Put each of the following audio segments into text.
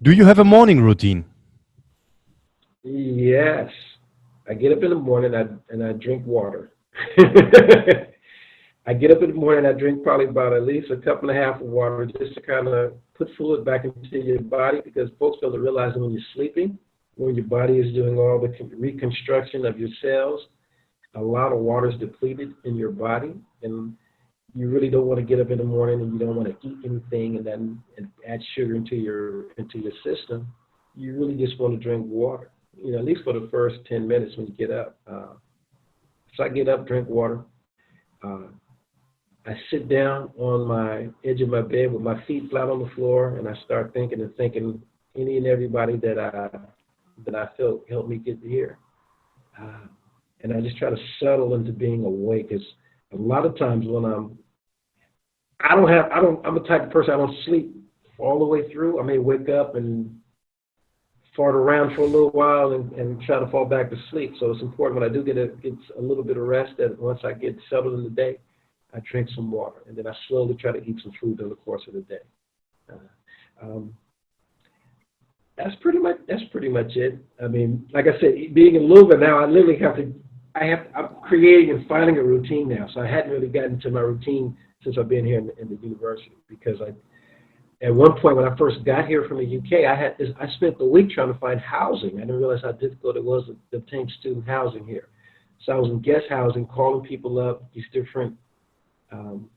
Do you have a morning routine? Yes. I get up in the morning and I drink water. I get up in the morning and I drink probably about at least a cup and a half of water just to kind of put fluid back into your body because folks don't realize that when you're sleeping, when your body is doing all the reconstruction of your cells, a lot of water is depleted in your body, and you really don't want to get up in the morning and you don't want to eat anything and add sugar into your system. You really just want to drink water. At least for the first 10 minutes when you get up. So I get up, drink water. Uh, I sit down on my edge of my bed with my feet flat on the floor, and I start thinking any and everybody that I felt helped me get here. Uh, and I just try to settle into being awake. It's a lot of times when I'm the type of person I don't sleep all the way through. I may wake up and fart around for a little while and try to fall back to sleep. So it's important when I do get a little bit of rest that once I get settled in the day, I drink some water, and then I slowly try to eat some food during the course of the day. Um, that's pretty much it. I mean, like I said, being in Louisville now, I literally I'm creating and finding a routine now. So I hadn't really gotten to my routine since I've been here in the university because at one point when I first got here from the UK, I spent the week trying to find housing. I didn't realize how difficult it was to obtain student housing here. So I was in guest housing, calling people up, these different um,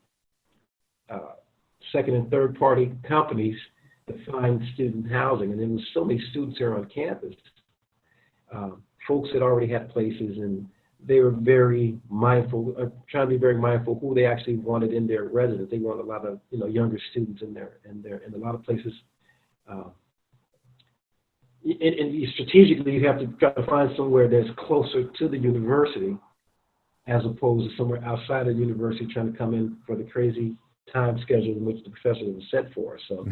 second and third party companies to find student housing. And there was so many students here on campus. Folks that already had places, and they were very mindful, trying to be very mindful who they actually wanted in their residence. They wanted a lot of younger students in there, and in a lot of places. And strategically, you have to try to find somewhere that's closer to the university, as opposed to somewhere outside of the university trying to come in for the crazy time schedule in which the professor was set for. So,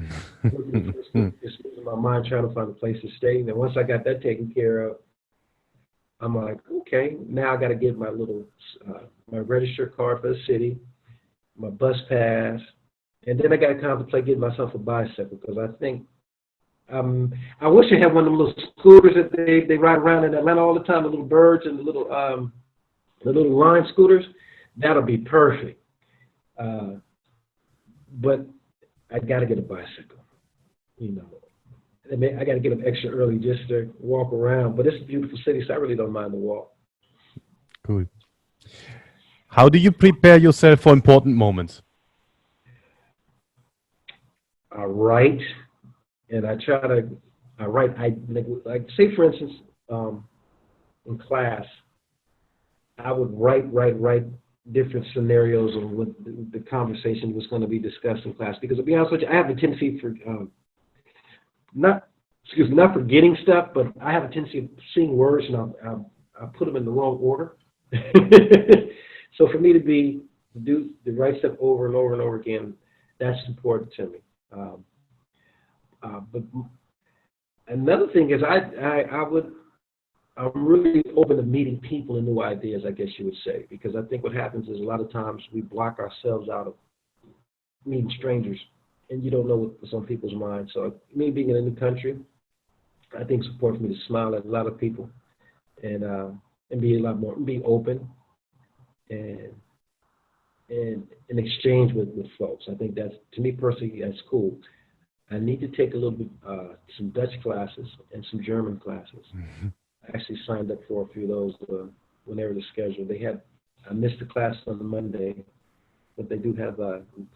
it's in my mind trying to find a place to stay. And once I got that taken care of, I'm like, okay, now I got to get my my register card for the city, my bus pass, and then I got to contemplate getting myself a bicycle because I think I wish I had one of them little scooters that they ride around in Atlanta all the time, the little birds and the little line scooters. That'll be perfect. But I got to get a bicycle, I got to get up extra early just to walk around. But it's a beautiful city, so I really don't mind the walk. Cool. How do you prepare yourself for important moments? I write, and I try to. I write. Like say for instance, in class, I would write different scenarios of what the conversation was going to be discussed in class. Because to be honest with you, I have a tendency for not forgetting stuff, but I have a tendency of seeing words and I put them in the wrong order. So for me to do the right stuff over and over and over again, that's important to me. But another thing is I'm really open to meeting people and new ideas, I guess you would say, because I think what happens is a lot of times we block ourselves out of meeting strangers, and you don't know what's on people's minds. So me being in a new country, I think it's important for me to smile at a lot of people and be open and exchange with folks. I think that's, to me personally, that's cool. I need to take a little bit, some Dutch classes and some German classes. Mm-hmm. I actually signed up for a few of those when they were scheduled. I missed the class on the Monday, but they do have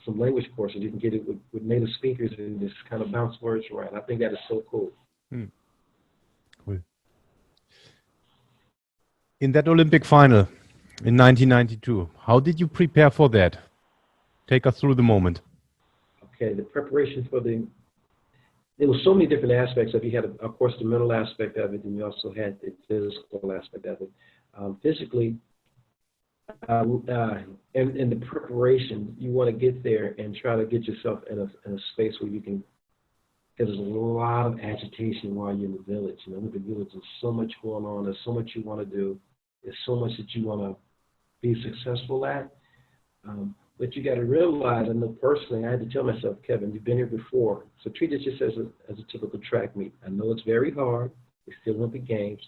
some language courses. You can get it with native speakers and just kind of bounce words around. I think that is so cool. Cool. In that Olympic final in 1992, how did you prepare for that? Take us through the moment. Okay, the preparation there were so many different aspects of it. You had, of course, the mental aspect of it, and you also had the physical aspect of it. Physically, in the preparation, you want to get there and try to get yourself in a space where you can, because there's a lot of agitation while you're in the village. With the village, there's so much going on. There's so much you want to do. There's so much that you want to be successful at. But you got to realize, I know personally, I had to tell myself, Kevin, you've been here before. So treat it just as a typical track meet. I know it's very hard. It's the Olympic Games.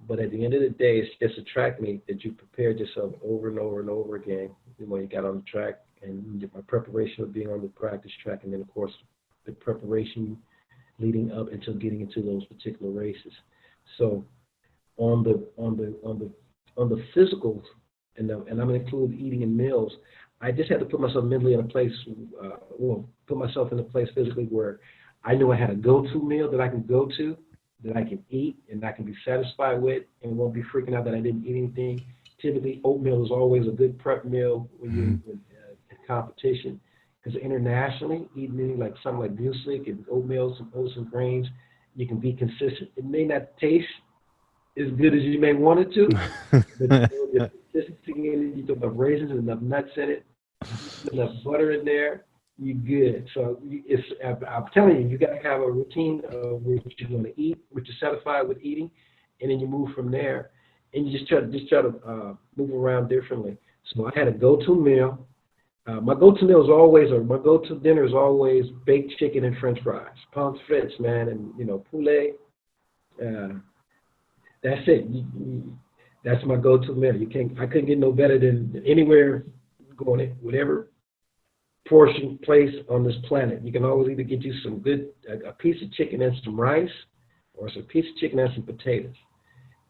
But at the end of the day, it's just a track meet that you prepared yourself over and over and over again when you got on the track. And my preparation of being on the practice track, and then, of course, the preparation leading up until getting into those particular races. So on the physicals, and I'm going to include eating and meals, I just had to put myself mentally in a place, put myself in a place physically where I knew I had a go-to meal that I can go to, that I can eat, and I can be satisfied with, and won't be freaking out that I didn't eat anything. Typically, oatmeal is always a good prep meal when you're in competition, because internationally, eating like something like muesli and oatmeal, some oats and grains, you can be consistent. It may not taste as good as you may want it to, but the consistency in it, you put enough raisins and enough nuts in it, enough butter in there, you're good. So I'm telling you, you got to have a routine of what you're going to eat, what you're satisfied with eating, and then you move from there, and you just try to move around differently. So I had a go-to meal. My go-to meal is always, or my go-to dinner is always baked chicken and French fries, pommes frites, man, and poulet. That's it. That's my go-to meal. I couldn't get no better than anywhere going in, whatever portion place on this planet. You can always either get you some a piece of chicken and some rice, or some piece of chicken and some potatoes.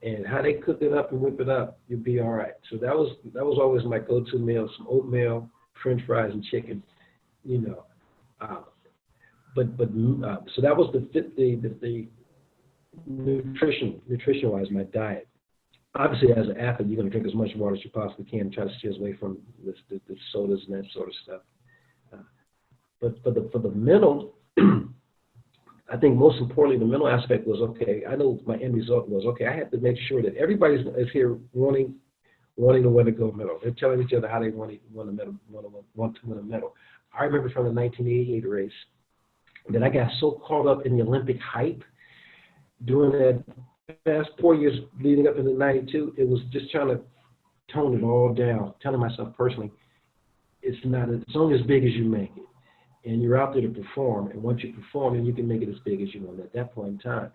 And how they cook it up and whip it up, you'll be all right. So that was always my go-to meal: some oatmeal, French fries, and chicken. So that was the nutrition-wise, my diet. Obviously, as an athlete, you're going to drink as much water as you possibly can, try to stay away from the sodas and that sort of stuff. But for the mental, I think most importantly, the mental aspect was, okay, I know my end result was, okay, I had to make sure that everybody is here wanting to win a gold medal. They're telling each other how they want to win a medal. I remember from the 1988 race that I got so caught up in the Olympic hype during that past 4 years leading up into 92, it was just trying to tone it all down, telling myself personally, it's only as big as you make it. And you're out there to perform, and once you perform, then you can make it as big as you want at that point in time.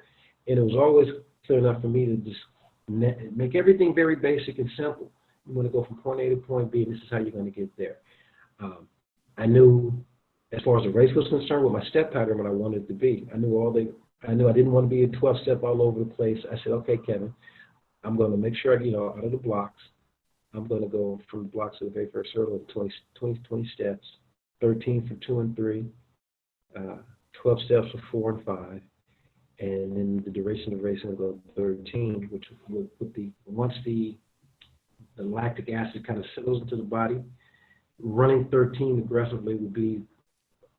And it was always clear enough for me to just make everything very basic and simple. You want to go from point A to point B, and this is how you're going to get there. I knew, as far as the race was concerned, with my step pattern, what I wanted it to be. I knew I didn't want to be a 12-step all over the place. I said, okay, Kevin, I'm going to make sure I get out of the blocks. I'm going to go from the blocks to the very first hurdle, 20 steps, 13 for 2 and 3, 12 steps for 4 and 5, and then the duration of the race, I'm going to go 13, which once the lactic acid kind of settles into the body, running 13 aggressively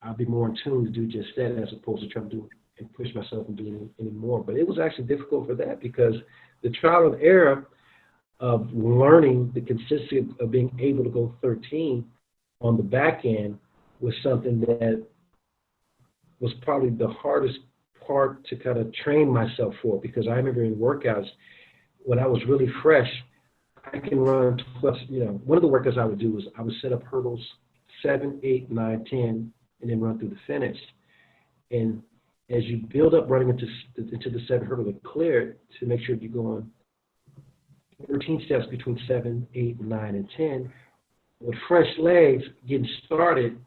I'll be more in tune to do just that, as opposed to trying to do and push myself and do any more. But it was actually difficult for that, because the trial and error of learning the consistency of being able to go 13 on the back end was something that was probably the hardest part to kind of train myself for, because I remember in workouts when I was really fresh, I can run 12, one of the workouts I would do was I would set up hurdles 7, 8, 9, 10, and then run through the finish. And as you build up running into the 7 hurdle to clear it, to make sure you're going 13 steps between 7, 8, 9, and 10, with fresh legs getting started,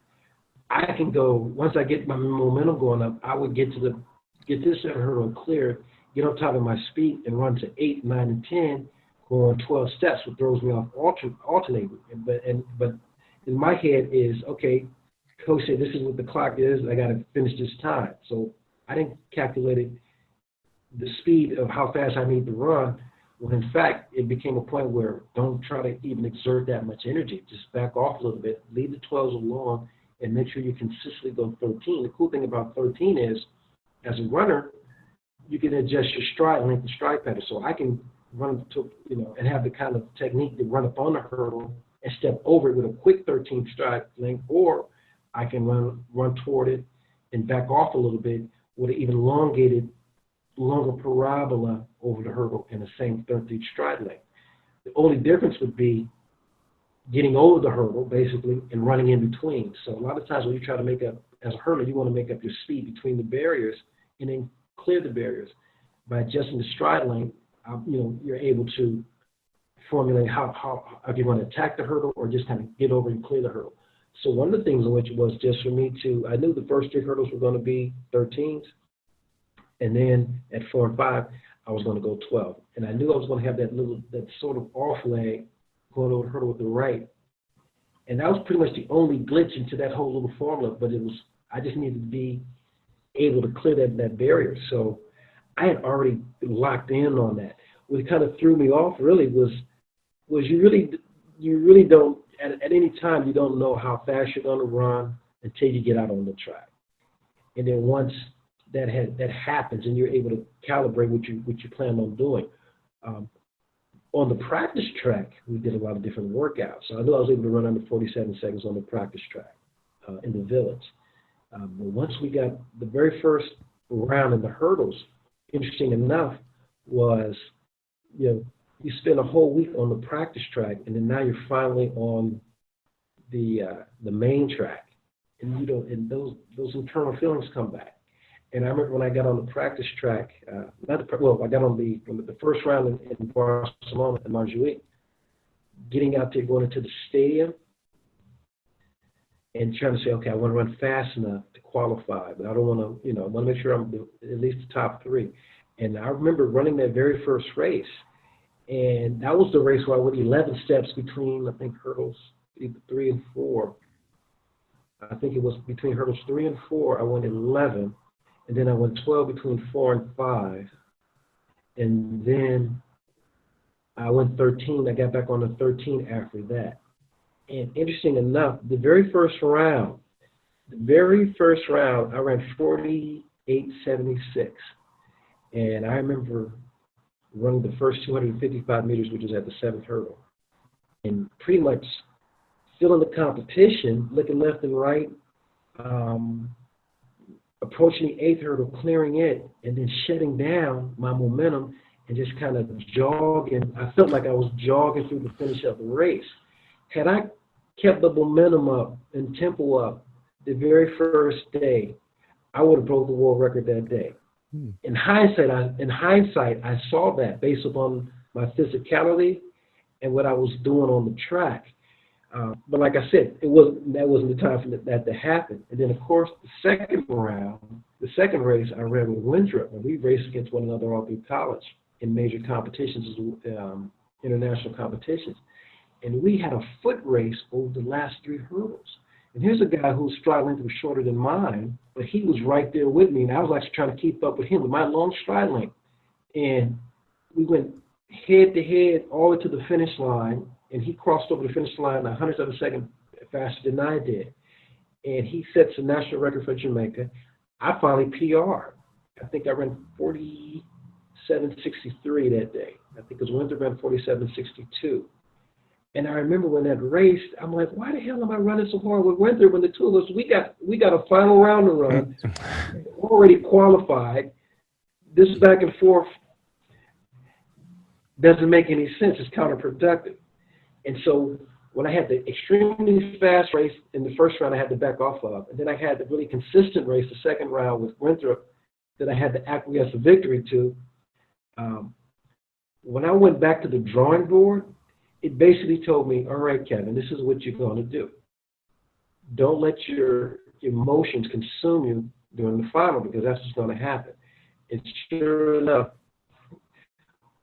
I can go, once I get my momentum going up, I would get to this 7 hurdle and clear, get on top of my speed and run to 8, 9, and 10, go on 12 steps, which throws me off alternating. But in my head is, okay, coach said this is what the clock is, I got to finish this time. So I didn't calculate the speed of how fast I need to run, when in fact it became a point where don't try to even exert that much energy. Just back off a little bit, leave the 12s alone, and make sure you consistently go 13. The cool thing about 13 is, as a runner, you can adjust your stride length and stride pattern. So I can run to, and have the kind of technique to run up on the hurdle and step over it with a quick 13 stride length, or I can run toward it and back off a little bit with an even longer parabola over the hurdle in the same 13 stride length. The only difference would be getting over the hurdle, basically, and running in between. So a lot of times when you try to make up, as a hurdler, you want to make up your speed between the barriers and then clear the barriers. By adjusting the stride length, you're able to formulate how if you want to attack the hurdle or just kind of get over and clear the hurdle. So one of the things in which was just for me to, I knew the first three hurdles were going to be 13s, and then at 4 and 5, I was going to go 12. And I knew I was going to have that sort of off leg going over the hurdle with the right. And that was pretty much the only glitch into that whole little formula, but I just needed to be able to clear that barrier. So I had already locked in on that. What kind of threw me off really was you really don't, at any time, you don't know how fast you're going to run until you get out on the track. And then once that happens and you're able to calibrate what you plan on doing. On the practice track, we did a lot of different workouts. So I knew I was able to run under 47 seconds on the practice track in the village. But once we got the very first round in the hurdles, interesting enough, was you spend a whole week on the practice track, and then now you're finally on the main track, and those internal feelings come back. And I remember when I got on the practice track, I got on the first round in Barcelona in Montjuic, getting out there, going into the stadium, and trying to say, okay, I want to run fast enough to qualify, but I don't want to, I want to make sure I'm at least the top three. And I remember running that very first race, and that was the race where I went 11 steps between, I think, hurdles either 3 and 4. I think it was between hurdles 3 and 4, I went 11. And then I went 12 between 4 and 5. And then I went 13. I got back on the 13 after that. And interesting enough, the very first round, I ran 48.76. And I remember running the first 255 meters, which was at the 7th hurdle. And pretty much still in the competition, looking left and right, approaching the 8th hurdle, clearing it, and then shutting down my momentum and just kind of jogging. I felt like I was jogging through the finish of the race. Had I kept the momentum up and tempo up the very first day, I would have broke the world record that day. In hindsight, I saw that based upon my physicality and what I was doing on the track. But like I said, that wasn't the time for that to happen. And then, of course, the second race, I ran with Winthrop, and we raced against one another all through college in major competitions, international competitions. And we had a foot race over the last 3 hurdles. And here's a guy whose stride length was shorter than mine, but he was right there with me, and I was actually trying to keep up with him with my long stride length. And we went head-to-head all the way to the finish line, and he crossed over the finish line 100th of a second faster than I did. And he sets the national record for Jamaica. I finally PR'd. I think I ran 47.63 that day. I think it was Winthrop ran 47.62. And I remember when that race, I'm like, why the hell am I running so hard with Winthrop when the two of us, we got a final round to run, already qualified. This back and forth doesn't make any sense. It's counterproductive. And so when I had the extremely fast race in the first round, I had to back off of. And then I had the really consistent race, the second round with Winthrop, that I had to acquiesce a victory to. When I went back to the drawing board, it basically told me, all right, Kevin, this is what you're going to do. Don't let your emotions consume you during the final, because that's what's going to happen. And sure enough,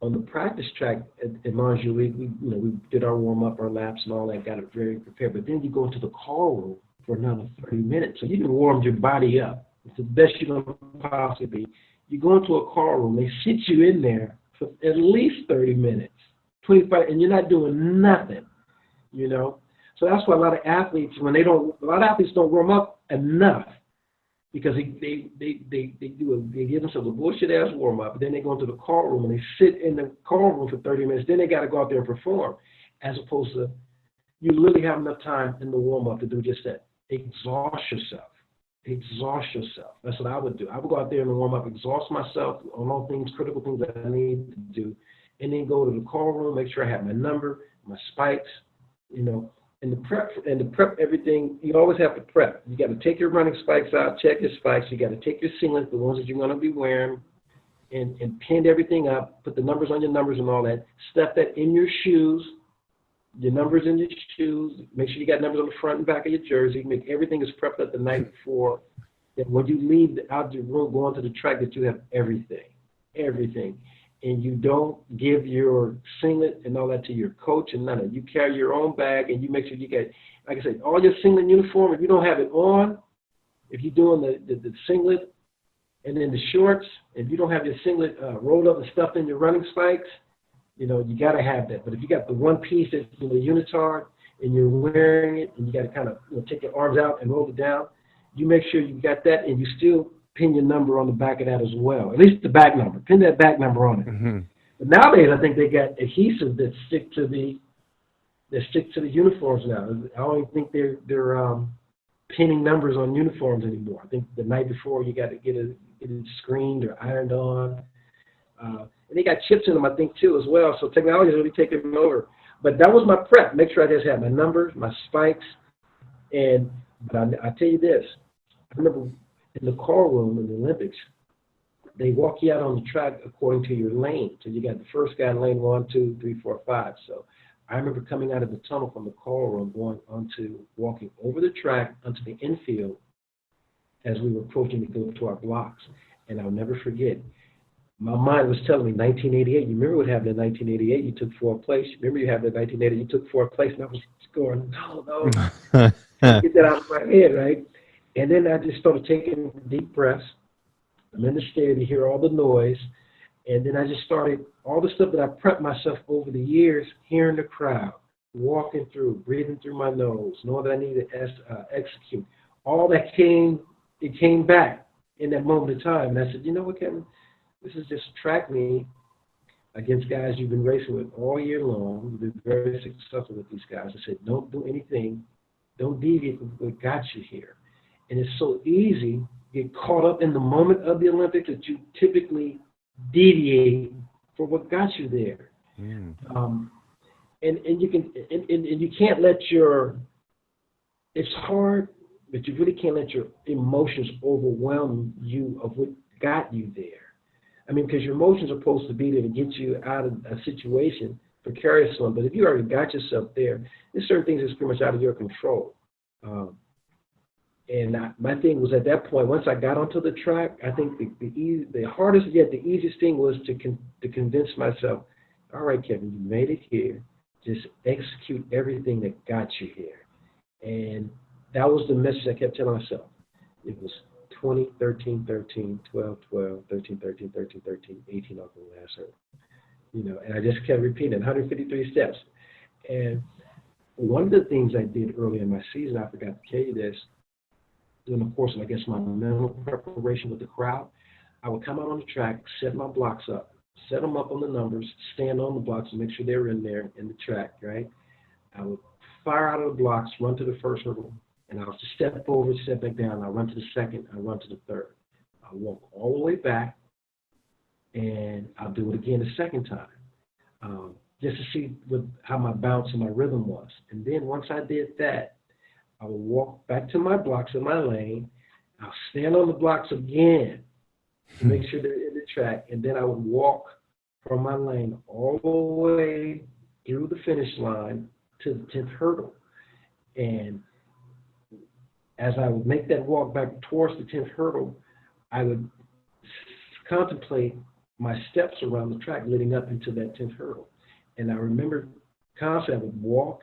on the practice track at Montjuic, we did our warm-up, our laps and all that, got it very prepared. But then you go into the call room for another 30 minutes. So you warmed your body up. It's the best you're going to possibly be. You go into a call room, they sit you in there for at least 30 minutes, 25, and you're not doing nothing, So that's why a lot of athletes don't warm up enough, because they give themselves a bullshit ass warm up, but then they go into the call room and they sit in the call room for 30 minutes. Then they got to go out there and perform, as opposed to you literally have enough time in the warm up to do just that. Exhaust yourself. That's what I would do. I would go out there in the warm up, exhaust myself on all things, critical things that I need to do, and then go to the call room, make sure I have my number, my spikes, you know. And the prep everything, you always have to prep. You got to take your running spikes out, check your spikes. You got to take your singlets, the ones that you're going to be wearing, and pin everything up, put the numbers on your numbers and all that. Stuff that in your shoes, your numbers in your shoes. Make sure you got numbers on the front and back of your jersey. Make everything is prepped up the night before. That when you leave out your room, going to the track, that you have everything. And you don't give your singlet and all that to your coach and none of it. You carry your own bag and you make sure you get, like I said, all your singlet uniform. If you don't have it on, if you're doing the singlet and then the shorts, if you don't have your singlet rolled up and stuffed in your running spikes, you know, you got to have that. But if you got the one piece that's, you know, unitard and you're wearing it and you got to kind of, you know, take your arms out and roll it down, you make sure you got that and you still pin your number on the back of that as well. At least the back number. Pin that back number on it. Mm-hmm. But nowadays, I think they got adhesive that stick to the uniforms now. I don't even think they're pinning numbers on uniforms anymore. I think the night before you got to get it screened or ironed on. And they got chips in them, I think, too, as well. So technology is really taking over. But that was my prep. Make sure I just had my numbers, my spikes, but I tell you this. I remember in the call room in the Olympics, they walk you out on the track according to your lane. So you got the first guy in lane 1, 2, 3, 4, 5. So I remember coming out of the tunnel from the call room, walking over the track onto the infield as we were approaching to go to our blocks. And I'll never forget, my mind was telling me 1988. You remember what happened in 1988? You took fourth place. Remember you happened in 1980? You took fourth place, and I was going, no. Get that out of my head, right? And then I just started taking deep breaths. I'm in the stadium, you hear all the noise. And then I just started, all the stuff that I prepped myself over the years, hearing the crowd, walking through, breathing through my nose, knowing that I needed to execute. All that came back in that moment of time. And I said, you know what, Kevin? This is just a track meet against guys you've been racing with all year long. You've been very successful with these guys. I said, don't do anything. Don't deviate from what got you here. And it's so easy to get caught up in the moment of the Olympics that you typically deviate for what got you there. Mm. And you can't let it's hard, but you really can't let your emotions overwhelm you of what got you there. I mean, because your emotions are supposed to be there to get you out of a situation, precarious one. But if you already got yourself there, there's certain things that's pretty much out of your control. My thing was at that point, once I got onto the track, I think the hardest yet the easiest thing was to convince myself, all right, Kevin, you made it here. Just execute everything that got you here. And that was the message I kept telling myself. It was 20, 13, 13, 12, 12, 13, 13, 13, 13, 18 off the last hurdle. You know, and I just kept repeating 153 steps. And one of the things I did early in my season, I forgot to tell you this, during the course of, I guess, my mental preparation with the crowd, I would come out on the track, set my blocks up, set them up on the numbers, stand on the blocks and make sure they were in there in the track, right? I would fire out of the blocks, run to the first hurdle, and I'll just step over, step back down. I'll run to the second, I'll run to the third. I'll walk all the way back, and I'll do it again the second time, just to see how my bounce and my rhythm was. And then once I did that, I would walk back to my blocks in my lane. I'll stand on the blocks again to make sure they're in the track, and then I would walk from my lane all the way through the finish line to the 10th hurdle. And as I would make that walk back towards the 10th hurdle, I would contemplate my steps around the track leading up into that 10th hurdle. And I remember constantly I would walk,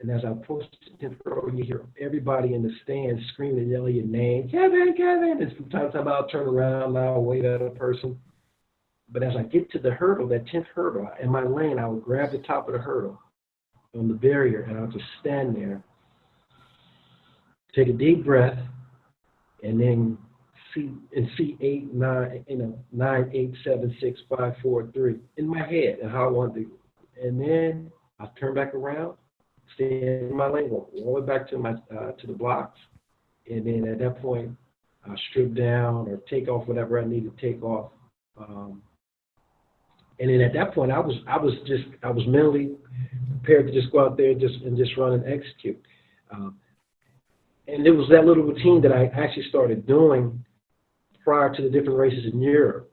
and as I approached the 10th hurdle, you hear everybody in the stands screaming and yelling your name, Kevin, Kevin. And from time to time I'll turn around and I'll wave at a person. But as I get to the hurdle, that 10th hurdle, in my lane, I would grab the top of the hurdle on the barrier, and I'll just stand there, take a deep breath, and then see 8, 9, 8, 7, 6, 5, 4, 3 in my head and how I want to do it. And then I'll turn back around, stay in my lane, walk all the way back to the blocks, and then at that point I'll strip down or take off whatever I need to take off. And then at that point I was mentally prepared to just go out there and just run and execute. And it was that little routine that I actually started doing prior to the different races in Europe.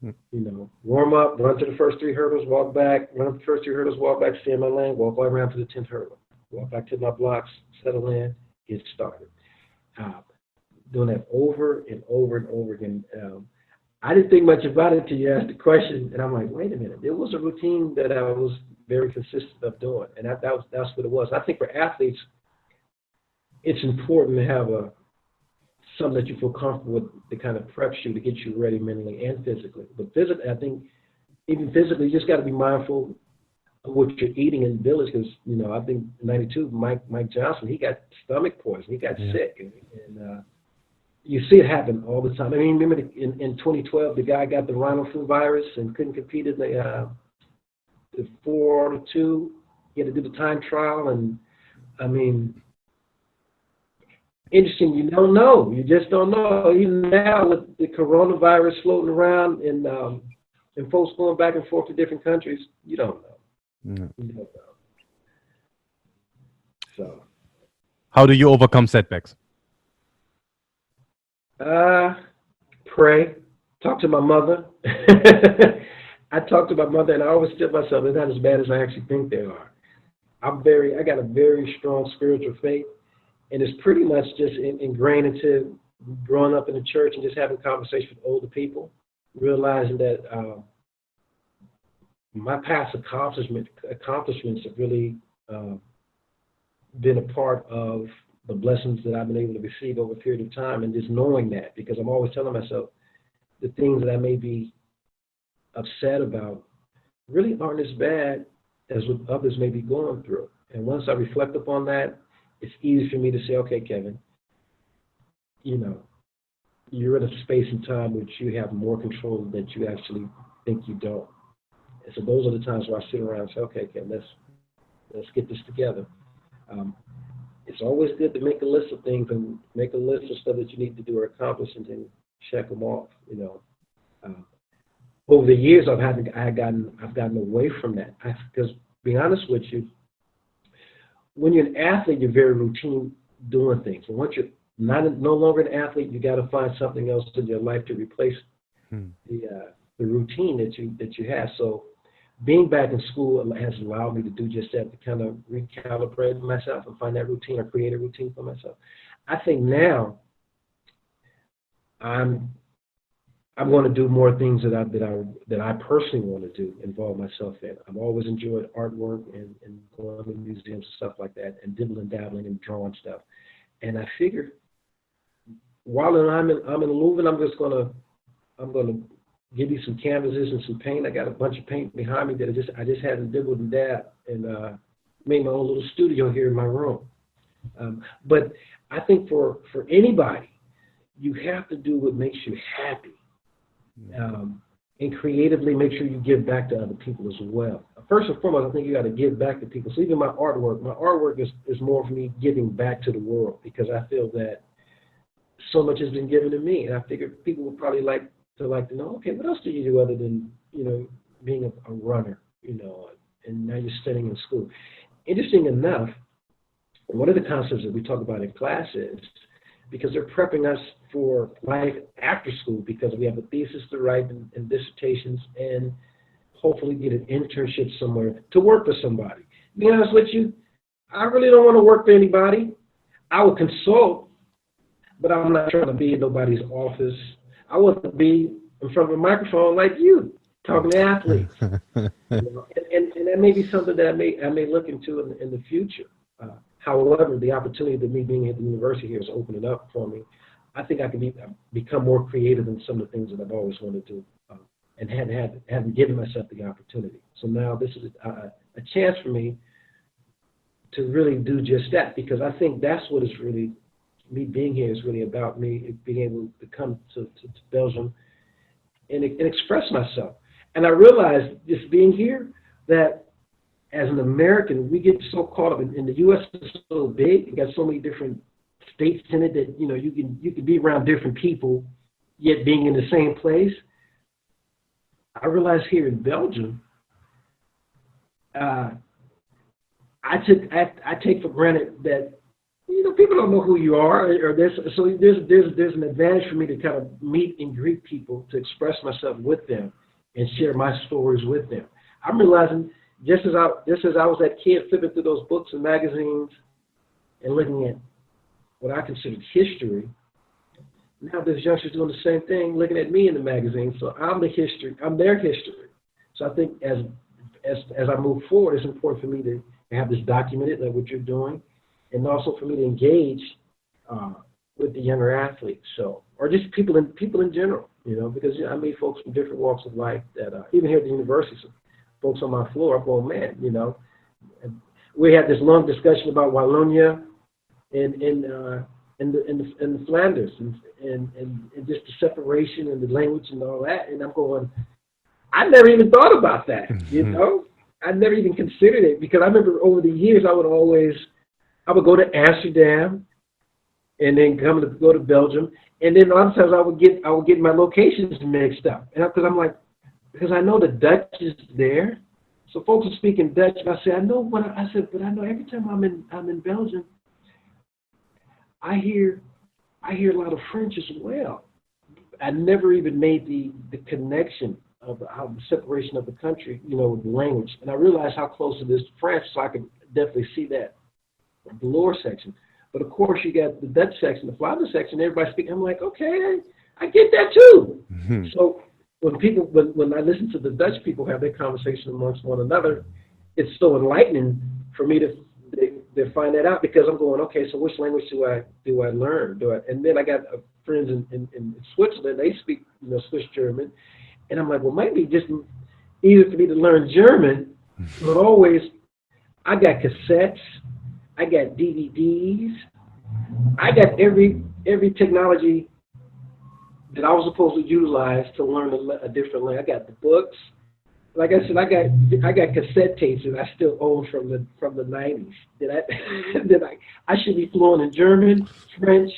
You know, warm up, run to the first 3 hurdles, walk back, run up the first 3 hurdles, walk back, stay in my lane, walk all around to the 10th hurdle, walk back to my blocks, settle in, get started. Doing that over and over and over again. I didn't think much about it until you asked the question, and I'm like, wait a minute. It was a routine that I was very consistent of doing, and that's what it was. I think for athletes, it's important to have something that you feel comfortable with that kind of preps you to get you ready mentally and physically. But physically, I think even physically, you just got to be mindful of what you're eating in the village, because, you know, I think in '92, Mike Johnson, he got stomach poison. He got sick, and you see it happen all the time. I mean, remember in 2012, the guy got the rhino flu virus and couldn't compete in the 402. He had to do the time trial, and I mean, interesting. You don't know. You just don't know. Even now with the coronavirus floating around and folks going back and forth to different countries, you don't know. No. You don't know. So, How do you overcome setbacks? Pray. Talk to my mother. I talk to my mother, and I always tell myself it's not as bad as I actually think they are. I got a very strong spiritual faith, and it's pretty much just ingrained into growing up in the church and just having conversations with older people, realizing that my past accomplishments have really been a part of the blessings that I've been able to receive over a period of time, and just knowing that, because I'm always telling myself the things that I may be upset about really aren't as bad as what others may be going through. And once I reflect upon that, it's easy for me to say, okay, Kevin, you know, you're in a space and time which you have more control than you actually think you don't. And so those are the times where I sit around and say, okay, Kevin, let's get this together. It's always good to make a list of things and make a list of stuff that you need to do or accomplish and then check them off. You know, over the years I've gotten away from that, because being honest with you, when you're an athlete, you're very routine doing things. And once you're no longer an athlete, you got to find something else in your life to replace the routine that you have. So being back in school has allowed me to do just that, to kind of recalibrate myself and find that routine or create a routine for myself. I think now I'm going to do more things that I personally want to do, involve myself in. I've always enjoyed artwork and going to museums and stuff like that, and dibbling, dabbling, and drawing stuff. And I figure while I'm in Louisville, I'm going to give you some canvases and some paint. I got a bunch of paint behind me that I just hadn't dibbled and dabbed, and made my own little studio here in my room. But I think for anybody, you have to do what makes you happy. And creatively make sure you give back to other people as well. First and foremost, I think you got to give back to people. So even my artwork is more for me giving back to the world, because I feel that so much has been given to me, and I figured people would probably like to know, okay, what else do you do other than, you know, being a runner, you know, and now you're studying in school. Interesting enough, one of the concepts that we talk about in class is, because they're prepping us for life after school, because we have a thesis to write and dissertations, and hopefully get an internship somewhere to work for somebody. To be honest with you, I really don't want to work for anybody. I will consult, but I'm not trying to be in nobody's office. I want to be in front of a microphone like you, talking to athletes. You know, and that may be something that I may look into in the future. However, the opportunity that me being at the university here is opening up for me. I think I can become more creative in some of the things that I've always wanted to, and haven't given myself the opportunity. So now this is a chance for me to really do just that, because I think that's what is really, me being here is really about, me being able to come to Belgium and express myself. And I realized, just being here, that as an American, we get so caught up in the U.S. is so big. You got so many different states in it that, you know, you can be around different people, yet being in the same place. I realized here in Belgium, I take for granted that people don't know who you are, or there's an advantage for me to kind of meet and greet people, to express myself with them, and share my stories with them. I'm realizing just as I was that kid flipping through those books and magazines and looking at what I considered history, now there's youngsters doing the same thing, looking at me in the magazine. So I'm their history. So I think as I move forward, it's important for me to have this documented, like what you're doing, and also for me to engage with the younger athletes, or just people in general, because I meet folks from different walks of life that even here at the university, so folks on my floor, I'm going, man, we had this long discussion about Wallonia in the Flanders and just the separation and the language and all that, and I'm going, I never even thought about that, I never even considered it, because I remember over the years I would go to Amsterdam and then go to Belgium, and then a lot of times I would get my locations mixed up, and because I know the Dutch is there, so folks are speaking Dutch, and I know every time I'm in Belgium, I hear a lot of French as well. I never even made the connection of how the separation of the country, with the language, and I realized how close it is to France, so I could definitely see that. The lower section, but of course you got the Dutch section, the Flanders section. Everybody speaking. I'm like, okay, I get that too. Mm-hmm. So when I listen to the Dutch people have their conversation amongst one another, it's so enlightening for me to find that out, because I'm going, okay, so which language do I learn? And then I got friends in Switzerland. They speak Swiss German, and I'm like, well, maybe just easier for me to learn German, but always I got cassettes. I got DVDs. I got every technology that I was supposed to utilize to learn a different language. I got the books. Like I said, I got cassette tapes that I still own from the 90s. I should be fluent in German, French,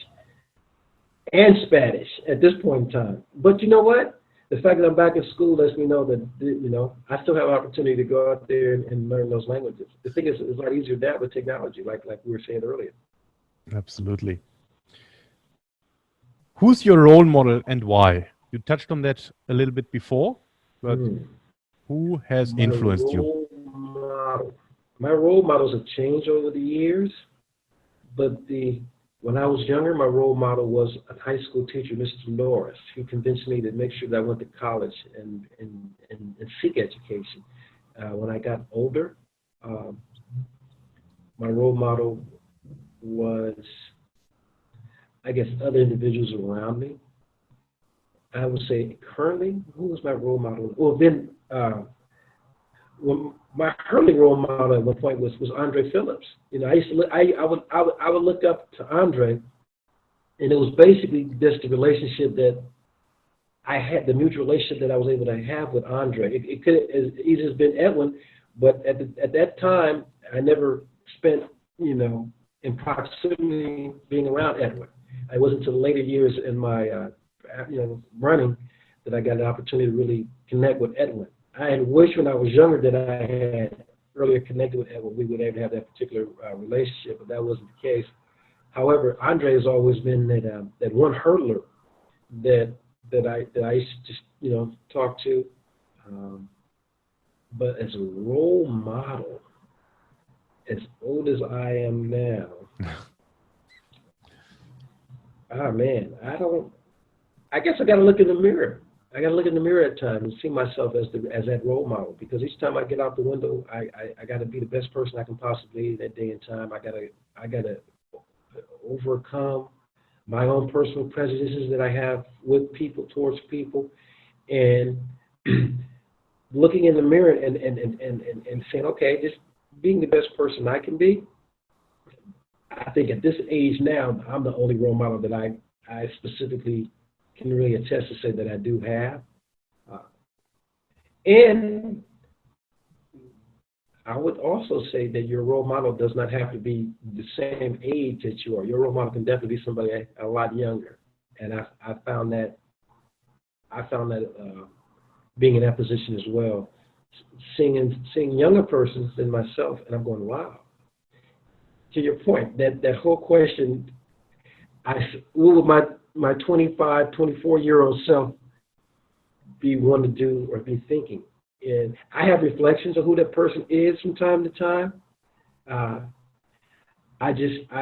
and Spanish at this point in time. But you know what? The fact that I'm back in school lets me know that, I still have an opportunity to go out there and learn those languages. The thing is, it's a lot easier now with technology, like we were saying earlier. Absolutely. Who's your role model and why? You touched on that a little bit before, but who has influenced you? My role models have changed over the years, but when I was younger, my role model was a high school teacher, Mr. Norris. He convinced me to make sure that I went to college and seek education. When I got older, my role model was, I guess, other individuals around me. I would say currently, who was my role model? Well, then, my early role model at one point was Andre Phillips. I would look up to Andre, and it was basically just the relationship that I had, the mutual relationship that I was able to have with Andre. It could as easy as been Edwin, but at that time I never spent in proximity being around Edwin. It wasn't until later years in my running that I got an opportunity to really connect with Edwin. I had wished when I was younger that I had earlier connected with Edwin. We would able to have that particular relationship, but that wasn't the case. However, Andre has always been that one hurdler that I used to just talk to. But as a role model, as old as I am now, I guess I got to look in the mirror. I got to look in the mirror at times and see myself as that role model, because each time I get out the window, I got to be the best person I can possibly be that day and time. I got to overcome my own personal prejudices that I have with people, towards people, and looking in the mirror and saying, okay, just being the best person I can be. I think at this age now, I'm the only role model that I specifically can really attest to say that I do have. And I would also say that your role model does not have to be the same age that you are. Your role model can definitely be somebody a lot younger. And I found that being in that position as well, seeing younger persons than myself, and I'm going, wow, to your point, that whole question, what would my 25, 24-year-old self be wanting to do or be thinking? And I have reflections of who that person is from time to time. I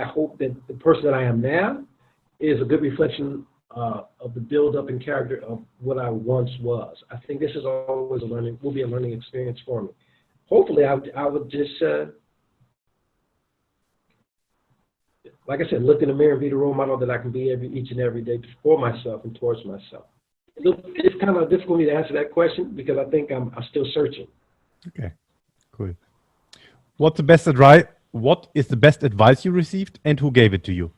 hope that the person that I am now is a good reflection of the build-up and character of what I once was. I think this is always will be a learning experience for me. Hopefully, I would just, like I said, look in the mirror and be the role model that I can be each and every day for myself and towards myself. It's kind of difficult for me to answer that question because I think I'm still searching. Okay, cool. What is the best advice you received, and who gave it to you?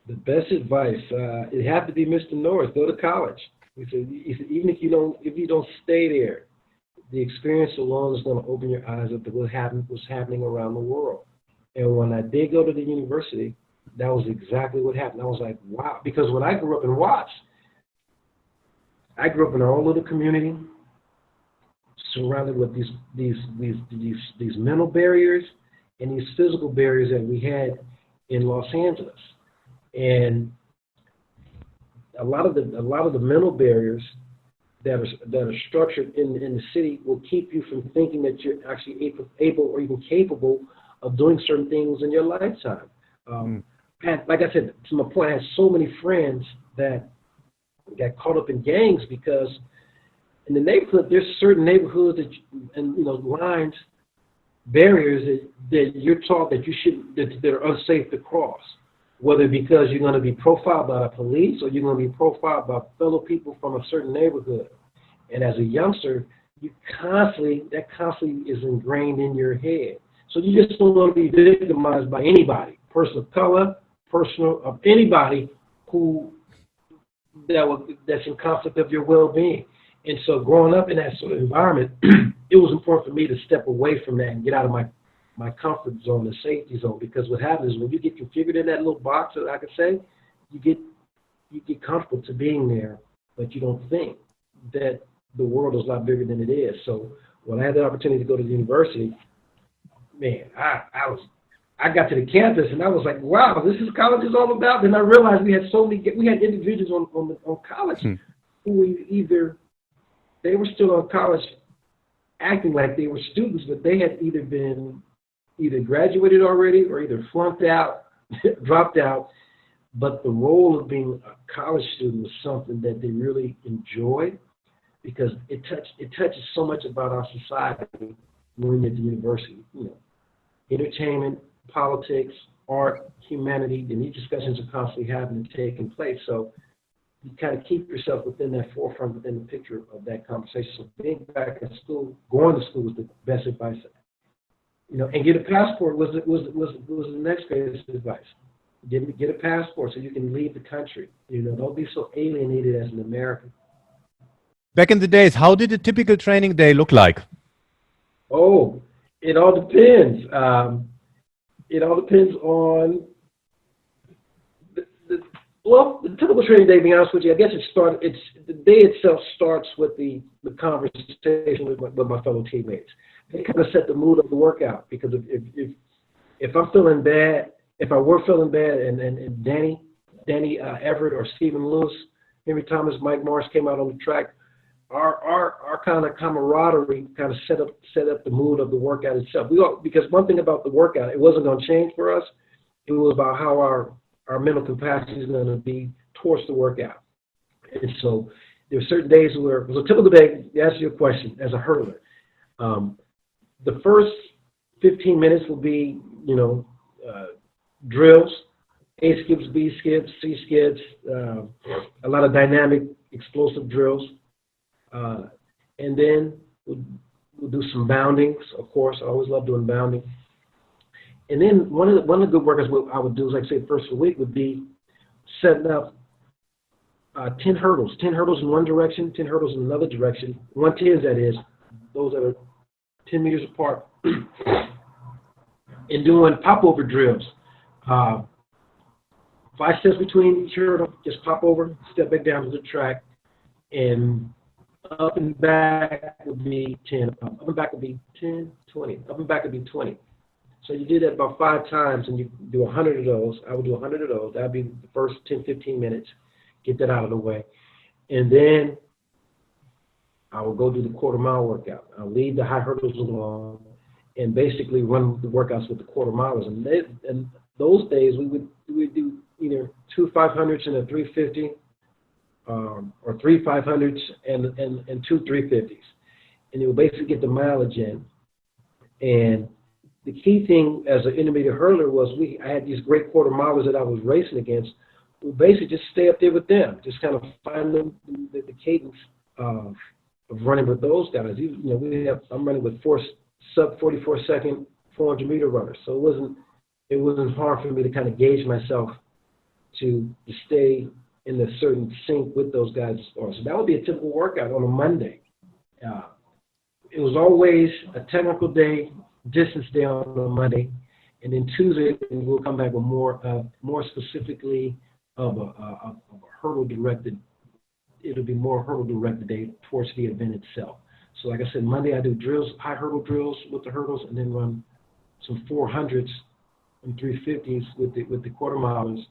The best advice, it had to be Mr. Norris. Go to college. He said, even if you don't stay there, the experience alone is going to open your eyes up to what's happening around the world. And when I did go to the university, that was exactly what happened. I was like, wow, because when I grew up in Watts, I grew up in our own little community, surrounded with these mental barriers and these physical barriers that we had in Los Angeles. And a lot of the mental barriers that are structured in the city will keep you from thinking that you're actually able or even capable of doing certain things in your lifetime. And like I said, to my point, I had so many friends that got caught up in gangs because in the neighborhood, there's certain neighborhoods lines, barriers that you're taught that are unsafe to cross. Whether because you're going to be profiled by the police or you're going to be profiled by fellow people from a certain neighborhood. And as a youngster, that constantly is ingrained in your head. So you just don't want to be victimized by anybody, person of color, of anybody that's in conflict of your well-being. And so growing up in that sort of environment, it was important for me to step away from that and get out of my comfort zone, the safety zone, because what happens is when you get configured in that little box, that I could say, you get comfortable to being there, but you don't think that the world is a lot bigger than it is. So when I had the opportunity to go to the university, man, I got to the campus and I was like, wow, this is college is all about. And I realized we had individuals on college who they were still on college acting like they were students, but they had either graduated already or either flunked out, dropped out. But the role of being a college student was something that they really enjoyed because it touches so much about our society when you're at the university. Entertainment, politics, art, humanity, and these discussions are constantly happening and taking place. So you kind of keep yourself within that forefront, within the picture of that conversation. So being back in school, going to school was the best advice. And get a passport was the next greatest advice. Get a passport so you can leave the country. Don't be so alienated as an American. Back in the days, how did a typical training day look like? Oh, it all depends. It all depends on the typical training day. To be honest with you, I guess the day itself starts with the conversation with my fellow teammates. They kind of set the mood of the workout because if I'm feeling bad, if I were feeling bad, and Danny Everett or Stephen Lewis, Henry Thomas, Mike Morris came out on the track, our kind of camaraderie kind of set up the mood of the workout itself. Because one thing about the workout, it wasn't going to change for us. It was about how our mental capacity is going to be towards the workout. And so there were certain days where it was a typical day. To answer your question, as a hurdler, the first 15 minutes will be drills, A skips, B skips, C skips, a lot of dynamic, explosive drills. And then we'll do some boundings, of course. I always love doing bounding. And then one of the good workouts I would do, like say first of the week, would be setting up 10 hurdles. 10 hurdles in one direction, 10 hurdles in another direction. 110s, that is, those that are 10 meters apart. And doing pop-over drills. 5 steps between each hurdle, just pop over, step back down to the track, and up and back would be 10. Up and back would be 10, 20. Up and back would be 20. So you do that about 5 times, and you do 100 of those. I would do 100 of those. That would be the first 10, 15 minutes. Get that out of the way. And then I will go do the quarter-mile workout. I'll leave the high hurdles alone and basically run the workouts with the quarter-milers. And those days, we would do either 2 500s and a 350, or 3 500s and 2 350s. And you'll basically get the mileage in. And the key thing as an intermediate hurdler was I had these great quarter milers that I was racing against. We basically just stay up there with them, just kind of find the cadence of running with those guys. I'm running with 4 sub 44-second 400-meter runners, so it wasn't hard for me to kind of gauge myself to stay in a certain sync with those guys. So that would be a typical workout on a Monday. It was always a technical day, distance day on a Monday, and then Tuesday we'll come back with more specifically of a hurdle directed. It'll be more hurdle directed day towards the event itself. So like I said, Monday I do drills, high hurdle drills with the hurdles, and then run some 400s and 350s with the quarter milers.